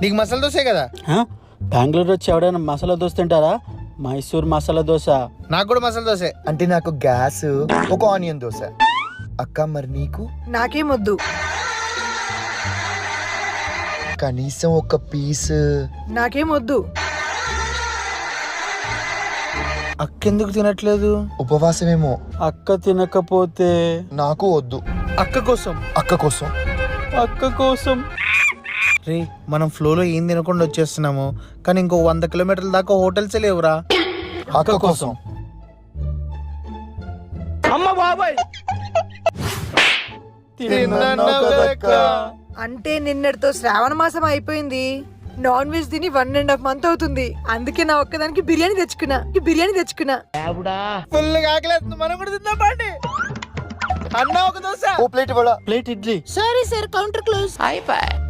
నీకు మసాలా దోశే కదా. బెంగళూరు వచ్చి ఎవడైనా మసాలా దోశ తింటారా? మైసూర్ మసాలా దోశ. నాకు కూడా మసాలా దోశే. అంటే నాకు గ్యాస్, ఒక ఆనియన్ దోశ. అక్క మరి నీకు? నాకేమొద్దు. కనీసం ఒక పీస్. నాకేమొద్దు. అక్కెందుకు తినట్లేదు? ఉపవాసమేమో. అక్క తినకపోతే నాకు వద్దు. అక్క కోసం. అక్క కోసం. అక్క కోసం. రే మనం ఫ్లోలో ఏం తినకుండా వచ్చేస్తున్నాము, కానీ ఇంకో 100 కిలోమీటర్ల దాకా హోటల్స్ లేవురా. అక్క కోసం. అమ్మ బాబాయ్ తిన్నాను కదక్క. అంటే నిన్నటితో శ్రావణ మాసం అయిపోయింది. నాన్ వెజ్ తిని 1.5 month అవుతుంది. అందుకే నా ఒక్కదానికి బిర్యానీ తెచ్చుకున్నా. ఫుల్ ఆకలేస్తుంది, మనం కూడా తిందాం పండి. అన్న ఒక దోశ. ఓ ప్లేట్ ఇవ్వడా? Plate idli. Sorry sir, counter close.